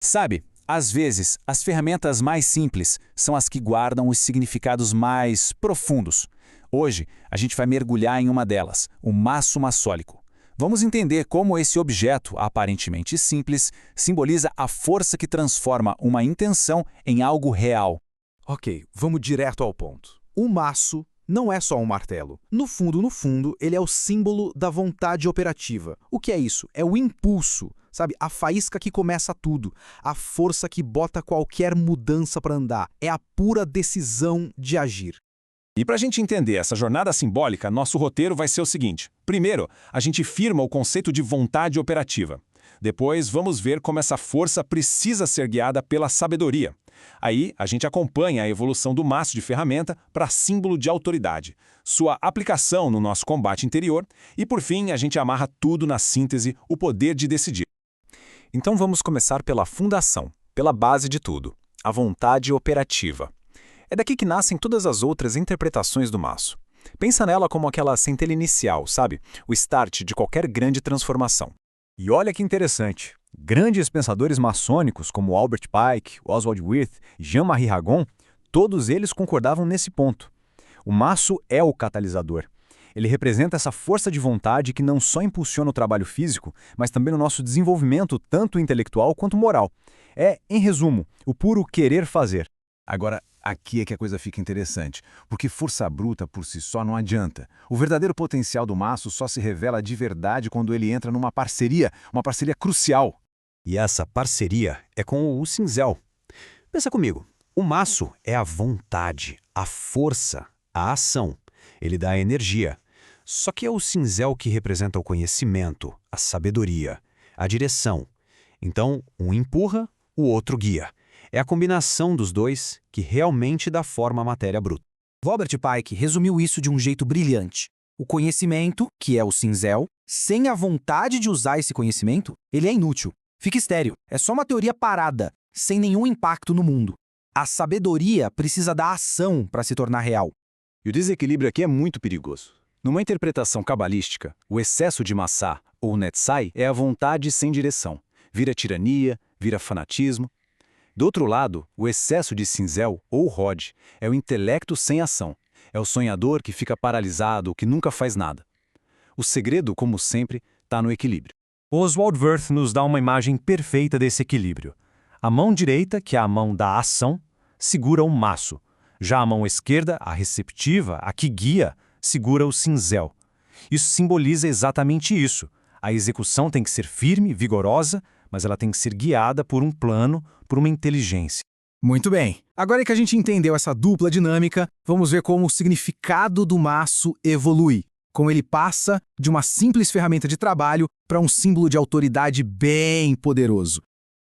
Sabe, às vezes, as ferramentas mais simples são as que guardam os significados mais profundos. Hoje, a gente vai mergulhar em uma delas, o maço maçólico. Vamos entender como esse objeto, aparentemente simples, simboliza a força que transforma uma intenção em algo real. Ok, vamos direto ao ponto. O maço não é só um martelo. No fundo, ele é o símbolo da vontade operativa. O que é isso? É o impulso, sabe? A faísca que começa tudo, a força que bota qualquer mudança para andar. É a pura decisão de agir. E para a gente entender essa jornada simbólica, nosso roteiro vai ser o seguinte. Primeiro, a gente firma o conceito de vontade operativa. Depois, vamos ver como essa força precisa ser guiada pela sabedoria. Aí, a gente acompanha a evolução do maço de ferramenta para símbolo de autoridade, sua aplicação no nosso combate interior e, por fim, a gente amarra tudo na síntese, o poder de decidir. Então vamos começar pela fundação, pela base de tudo, a vontade operativa. É daqui que nascem todas as outras interpretações do maço. Pensa nela como aquela centelha inicial, sabe? O start de qualquer grande transformação. E olha que interessante, grandes pensadores maçônicos como Albert Pike, Oswald Wirth e Jean-Marie Ragon, todos eles concordavam nesse ponto. O maço é o catalisador. Ele representa essa força de vontade que não só impulsiona o trabalho físico, mas também o nosso desenvolvimento tanto intelectual quanto moral. É, em resumo, o puro querer fazer. Agora, aqui é que a coisa fica interessante, porque força bruta por si só não adianta. O verdadeiro potencial do maço só se revela de verdade quando ele entra numa parceria, uma parceria crucial. E essa parceria é com o cinzel. Pensa comigo, o maço é a vontade, a força, a ação. Ele dá energia. Só que é o cinzel que representa o conhecimento, a sabedoria, a direção. Então, um empurra, o outro guia. É a combinação dos dois que realmente dá forma à matéria bruta. Robert Pike resumiu isso de um jeito brilhante. O conhecimento, que é o cinzel, sem a vontade de usar esse conhecimento, ele é inútil. Fica estéril. É só uma teoria parada, sem nenhum impacto no mundo. A sabedoria precisa da ação para se tornar real. E o desequilíbrio aqui é muito perigoso. Numa interpretação cabalística, o excesso de Massá, ou Netzai, é a vontade sem direção. Vira tirania, vira fanatismo. Do outro lado, o excesso de cinzel, ou Rod, é o intelecto sem ação. É o sonhador que fica paralisado, que nunca faz nada. O segredo, como sempre, está no equilíbrio. Oswald Wirth nos dá uma imagem perfeita desse equilíbrio. A mão direita, que é a mão da ação, segura o maço. Já a mão esquerda, a receptiva, a que guia, segura o cinzel. Isso simboliza exatamente isso. A execução tem que ser firme, vigorosa, mas ela tem que ser guiada por um plano, por uma inteligência. Muito bem. Agora que a gente entendeu essa dupla dinâmica, vamos ver como o significado do maço evolui. Como ele passa de uma simples ferramenta de trabalho para um símbolo de autoridade bem poderoso.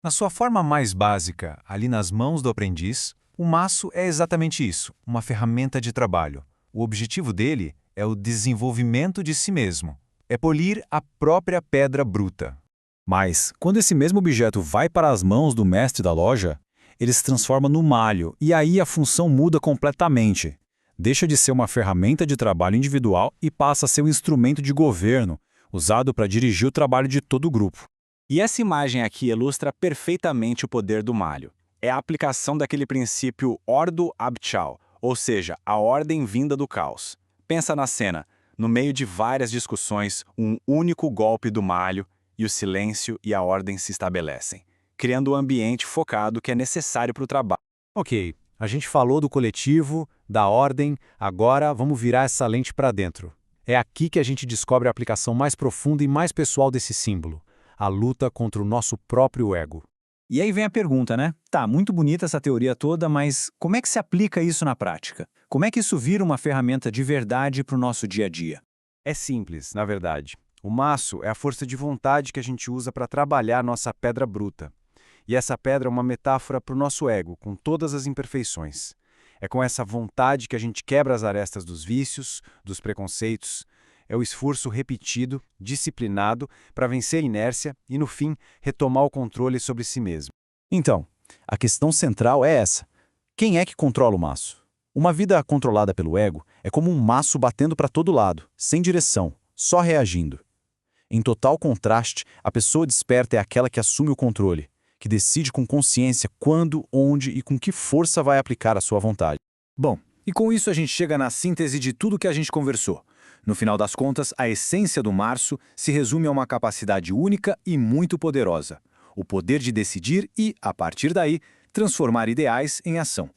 Na sua forma mais básica, ali nas mãos do aprendiz, o maço é exatamente isso, uma ferramenta de trabalho. O objetivo dele é o desenvolvimento de si mesmo. É polir a própria pedra bruta. Mas, quando esse mesmo objeto vai para as mãos do mestre da loja, ele se transforma no malho, e aí a função muda completamente. Deixa de ser uma ferramenta de trabalho individual e passa a ser um instrumento de governo, usado para dirigir o trabalho de todo o grupo. E essa imagem aqui ilustra perfeitamente o poder do malho. É a aplicação daquele princípio Ordo ab chao, ou seja, a ordem vinda do caos. Pensa na cena, no meio de várias discussões, um único golpe do malho e o silêncio e a ordem se estabelecem, criando o ambiente focado que é necessário para o trabalho. Ok, a gente falou do coletivo, da ordem, agora vamos virar essa lente para dentro. É aqui que a gente descobre a aplicação mais profunda e mais pessoal desse símbolo, a luta contra o nosso próprio ego. E aí vem a pergunta, né? Tá, muito bonita essa teoria toda, mas como é que se aplica isso na prática? Como é que isso vira uma ferramenta de verdade para o nosso dia a dia? É simples, na verdade. O maço é a força de vontade que a gente usa para trabalhar nossa pedra bruta. E essa pedra é uma metáfora para o nosso ego, com todas as imperfeições. É com essa vontade que a gente quebra as arestas dos vícios, dos preconceitos. É o esforço repetido, disciplinado, para vencer a inércia e, no fim, retomar o controle sobre si mesmo. Então, a questão central é essa. Quem é que controla o maço? Uma vida controlada pelo ego é como um maço batendo para todo lado, sem direção, só reagindo. Em total contraste, a pessoa desperta é aquela que assume o controle, que decide com consciência quando, onde e com que força vai aplicar a sua vontade. Bom, e com isso a gente chega na síntese de tudo que a gente conversou. No final das contas, a essência do Março se resume a uma capacidade única e muito poderosa: o poder de decidir e, a partir daí, transformar ideais em ação.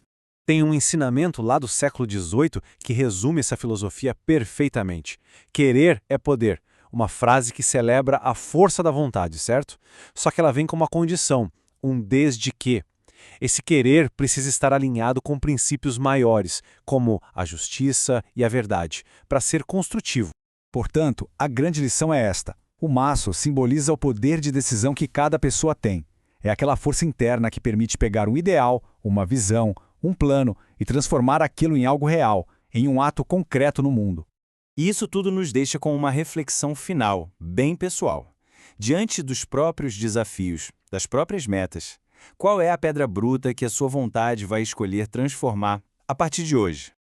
Tem um ensinamento lá do século XVIII que resume essa filosofia perfeitamente. Querer é poder. Uma frase que celebra a força da vontade, certo? Só que ela vem com uma condição, um desde que. Esse querer precisa estar alinhado com princípios maiores, como a justiça e a verdade, para ser construtivo. Portanto, a grande lição é esta: o maço simboliza o poder de decisão que cada pessoa tem. É aquela força interna que permite pegar um ideal, uma visão, um plano e transformar aquilo em algo real, em um ato concreto no mundo. E isso tudo nos deixa com uma reflexão final, bem pessoal. Diante dos próprios desafios, das próprias metas, qual é a pedra bruta que a sua vontade vai escolher transformar a partir de hoje?